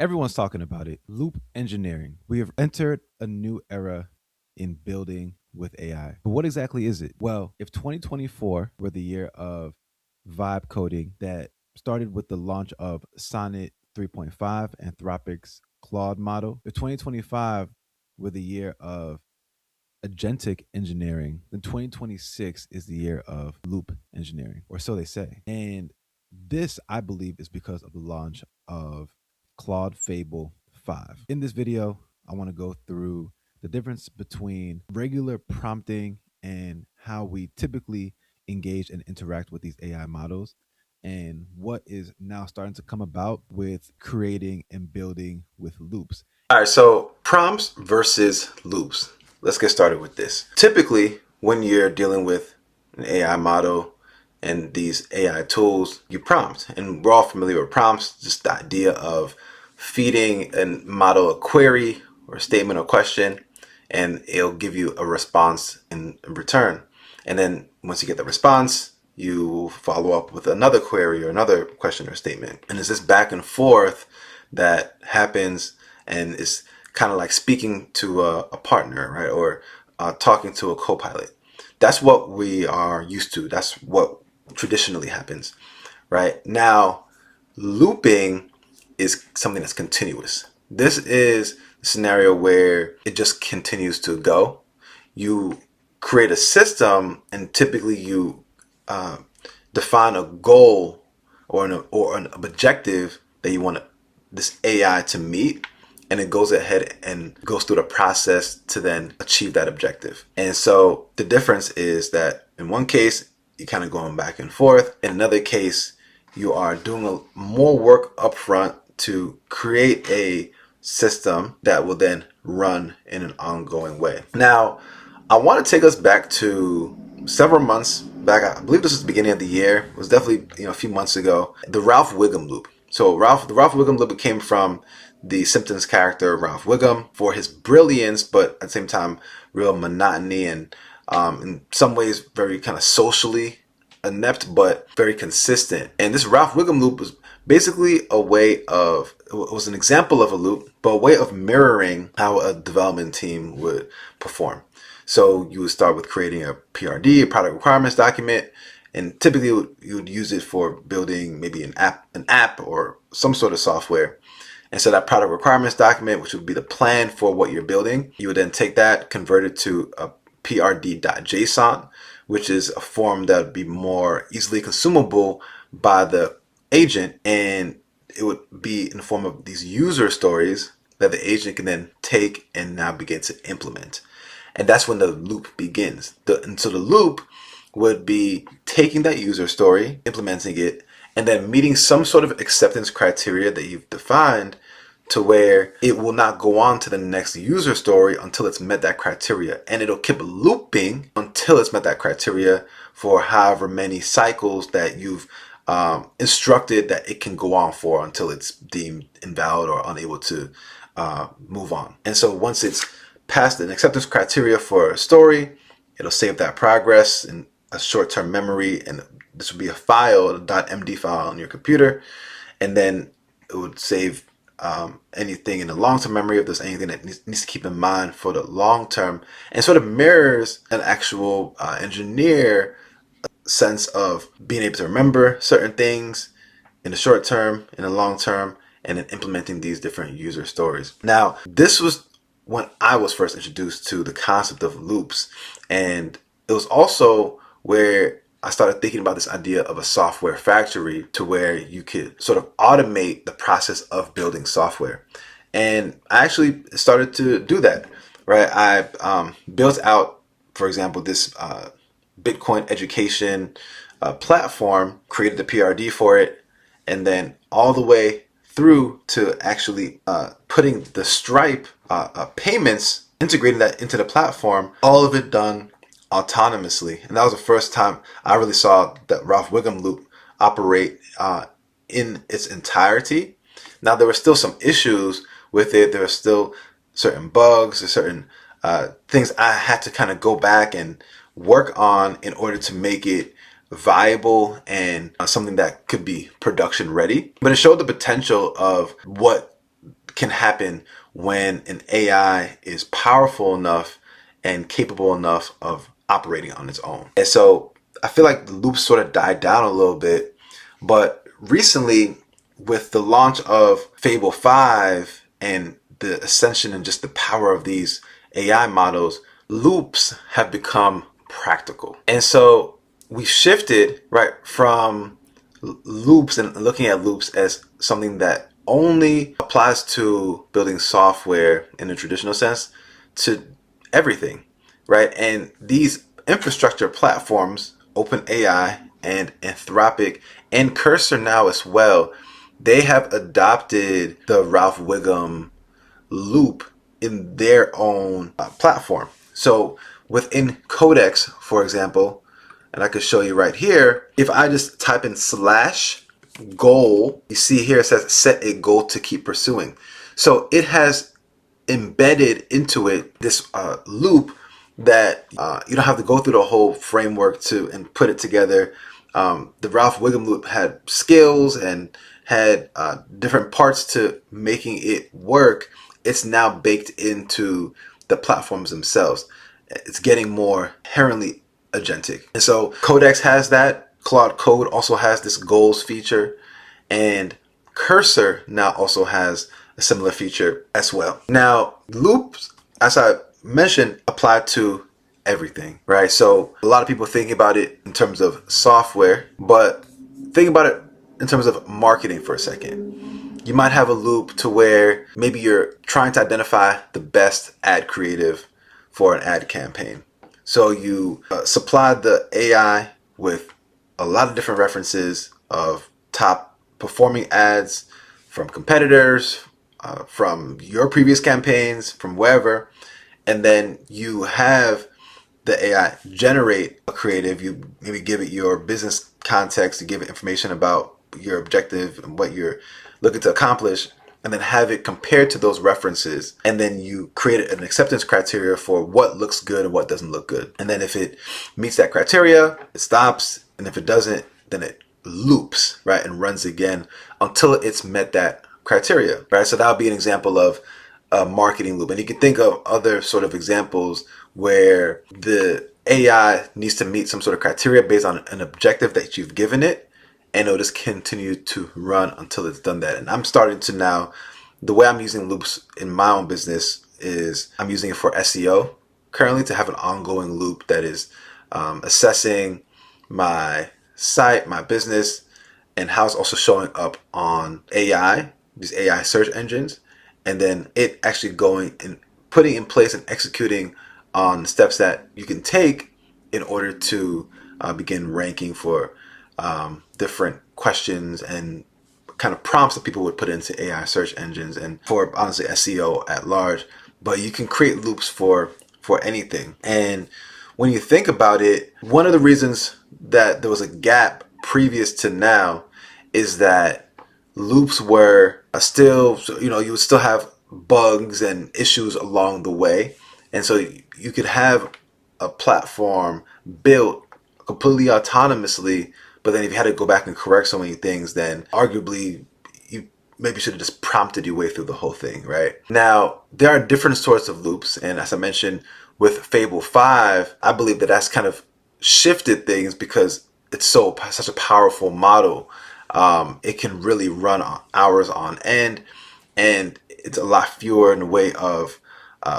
Everyone's talking about it. Loop engineering. We have entered a new era in building with AI. But what exactly is it? Well, if 2024 were the year of vibe coding that started with the launch of Sonnet 3.5, Anthropic's Claude model, if 2025 were the year of agentic engineering, then 2026 is the year of loop engineering, or so they say. And this, I believe, is because of the launch of Claude Fable 5. In this video, I want to go through the difference between regular prompting and how we typically engage and interact with these AI models, and what is now starting to come about with creating and building with loops. All right, so prompts versus loops. Let's get started with this. Typically, when you're dealing with an AI model and these AI tools, you prompt. And we're all familiar with prompts, just the idea of feeding a model a query or a statement or question, and it'll give you a response in return. And then once you get the response, you follow up with another query or another question or statement. And it's this back and forth that happens, and it's kind of like speaking to a partner, right? Or talking to a co-pilot. That's what we are used to. That's what traditionally happens, right? Now, looping is something that's continuous. This is a scenario where it just continues to go. You create a system, and typically you define a goal or an objective that you want this AI to meet, and it goes ahead and goes through the process to then achieve that objective. And so the difference is that in one case, you're kind of going back and forth. In another case, you are doing more work upfront to create a system that will then run in an ongoing way. Now, I want to take us back to several months back. I believe this was the beginning of the year. It was definitely a few months ago. The Ralph Wiggum loop. So the Ralph Wiggum loop came from the Simpsons character Ralph Wiggum for his brilliance, but at the same time, real monotony and in some ways very kind of socially inept, but very consistent. And this Ralph Wiggum loop was basically a way of, it was an example of a loop, but a way of mirroring how a development team would perform. So you would start with creating a PRD, a product requirements document, and typically you would use it for building maybe an app or some sort of software. And so that product requirements document, which would be the plan for what you're building, you would then take that, convert it to a prd.json, which is a form that would be more easily consumable by the agent. And it would be in the form of these user stories that the agent can then take and now begin to implement. And that's when the loop begins. And so the loop would be taking that user story, implementing it, and then meeting some sort of acceptance criteria that you've defined to where it will not go on to the next user story until it's met that criteria. And it'll keep looping until it's met that criteria for however many cycles that you've instructed that it can go on for until it's deemed invalid or unable to move on. And so once it's passed an acceptance criteria for a story, it'll save that progress in a short-term memory, and this would be a file, a .md file on your computer, and then it would save anything in the long-term memory if there's anything that needs to keep in mind for the long term, and sort of mirrors an actual engineer sense of being able to remember certain things in the short term, in the long term, and then implementing these different user stories. Now, this was when I was first introduced to the concept of loops, and it was also where I started thinking about this idea of a software factory, to where you could sort of automate the process of building software. And I actually started to do that, right? I built out, for example, this Bitcoin education platform, created the PRD for it, and then all the way through to actually putting the Stripe payments, integrating that into the platform, all of it done autonomously. And that was the first time I really saw that Ralph Wiggum loop operate in its entirety. Now, there were still some issues with it. There were still certain bugs or certain things I had to kind of go back and work on in order to make it viable and something that could be production ready. But it showed the potential of what can happen when an AI is powerful enough and capable enough of operating on its own. And so I feel like the loops sort of died down a little bit, but recently with the launch of Fable 5 and the ascension and just the power of these AI models, loops have become practical. And so we shifted right from loops and looking at loops as something that only applies to building software in a traditional sense to everything, right? And these infrastructure platforms, OpenAI and Anthropic and Cursor now as well, they have adopted the Ralph Wiggum loop in their own platform. So within Codex, for example, and I could show you right here, if I just type in slash goal, you see here it says set a goal to keep pursuing. So it has embedded into it this loop that you don't have to go through the whole framework to and put it together. The Ralph Wiggum loop had skills and had different parts to making it work. It's now baked into the platforms themselves. It's getting more inherently agentic. And so Codex has that. Claude Code also has this goals feature. And Cursor now also has a similar feature as well. Now, loops, as I mentioned, apply to everything, right? So a lot of people think about it in terms of software, but think about it in terms of marketing for a second. You might have a loop to where maybe you're trying to identify the best ad creative for an ad campaign. So you supply the AI with a lot of different references of top performing ads from competitors, from your previous campaigns, from wherever, and then you have the AI generate a creative. You maybe give it your business context, to give it information about your objective and what you're looking to accomplish, and then have it compared to those references. And then you create an acceptance criteria for what looks good and what doesn't look good. And then if it meets that criteria, it stops. And if it doesn't, then it loops, right? And runs again until it's met that criteria, right? So that would be an example of a marketing loop. And you can think of other sort of examples where the AI needs to meet some sort of criteria based on an objective that you've given it, and it'll just continue to run until it's done that. And I'm starting to now, the way I'm using loops in my own business is I'm using it for SEO currently, to have an ongoing loop that is assessing my site, my business, and how it's also showing up on AI, these AI search engines, and then it actually going and putting in place and executing on steps that you can take in order to begin ranking for different questions and kind of prompts that people would put into AI search engines, and for honestly SEO at large. But you can create loops for anything. And when you think about it, one of the reasons that there was a gap previous to now is that loops were still, you would still have bugs and issues along the way. And so you could have a platform built completely autonomously, but then if you had to go back and correct so many things, then arguably you maybe should have just prompted your way through the whole thing, right? Now, there are different sorts of loops. And as I mentioned with Fable 5, I believe that that's kind of shifted things because it's such a powerful model. It can really run hours on end, and it's a lot fewer in the way of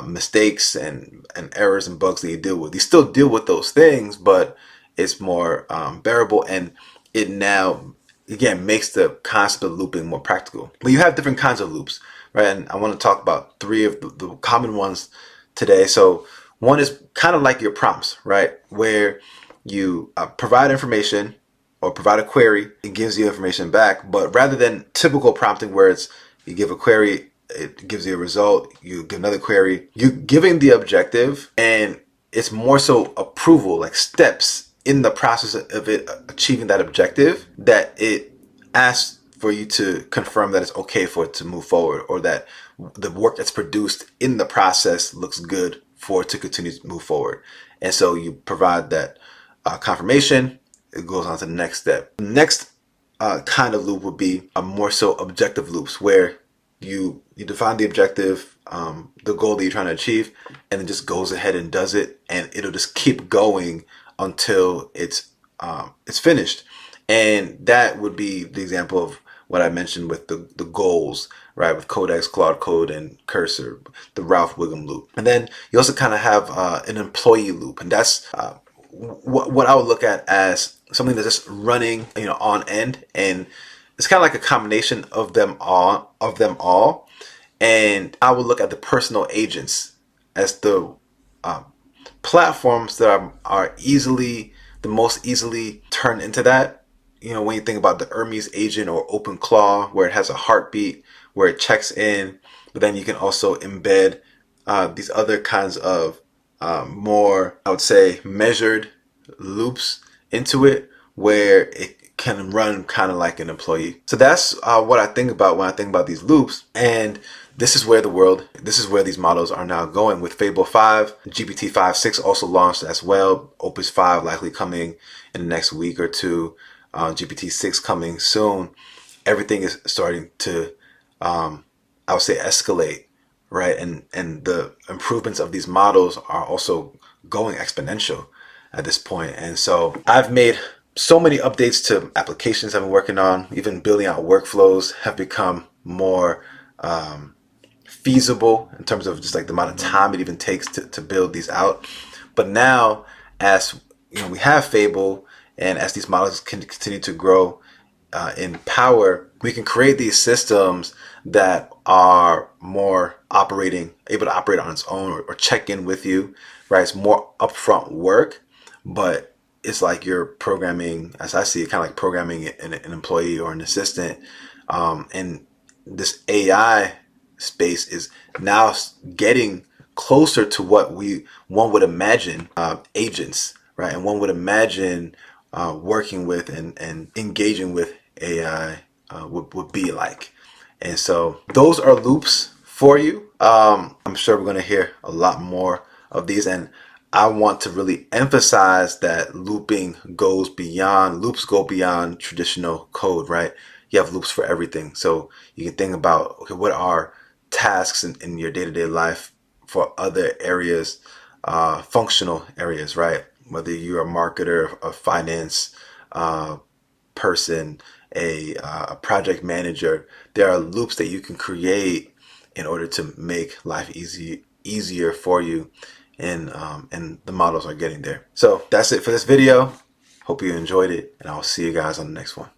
mistakes and errors and bugs that you deal with. You still deal with those things, but it's more bearable, and it now again makes the concept of looping more practical. But you have different kinds of loops, right? And I want to talk about three of the common ones today. So one is kind of like your prompts, right? Where you provide information or provide a query, it gives you information back. But rather than typical prompting where it's you give a query, it gives you a result, you give another query, you giving the objective, and it's more so approval, like steps in the process of it achieving that objective, that it asks for you to confirm that it's okay for it to move forward, or that the work that's produced in the process looks good for it to continue to move forward. And so you provide that confirmation, it goes on to the next step. The next kind of loop would be a more so objective loops, where you give an objective, you define the objective, the goal that you're trying to achieve, and it just goes ahead and does it, and it'll just keep going until it's finished. And that would be the example of what I mentioned with the goals, right? With Codex, Claude Code, and Cursor, the Ralph Wiggum loop. And then you also kind of have an employee loop, and that's what I would look at as something that's just running, on end, and it's kind of like a combination of them all. And I would look at the personal agents as the platforms that are easily the most easily turned into that. When you think about the Hermes agent or OpenClaw, where it has a heartbeat, where it checks in, but then you can also embed these other kinds of more, I would say, measured loops into it, where it can run kind of like an employee. So that's what I think about when I think about these loops. And this is where these models are now going with Fable 5. GPT-5.6 also launched as well. Opus 5 likely coming in the next week or two. GPT-6 coming soon. Everything is starting to, I would say, escalate, right? And the improvements of these models are also going exponential at this point. And so I've made so many updates to applications I've been working on. Even building out workflows have become more feasible in terms of just like the amount of time it even takes to build these out. But now, as we have Fable, and as these models can continue to grow in power, we can create these systems that are more able to operate on its own, or check in with you, right? It's more upfront work, but it's like you're programming, as I see it, kind of like programming an employee or an assistant. And this AI space is now getting closer to what one would imagine agents, right? And one would imagine working with and engaging with AI would be like. And so those are loops for you. I'm sure we're going to hear a lot more of these, and I want to really emphasize that loops go beyond traditional code, right? You have loops for everything. So you can think about, okay, what are tasks in your day-to-day life for other areas, functional areas, right? Whether you're a marketer, a finance person, a project manager, there are loops that you can create in order to make life easier for you. And the models are getting there. So that's it for this video. Hope you enjoyed it, and I'll see you guys on the next one.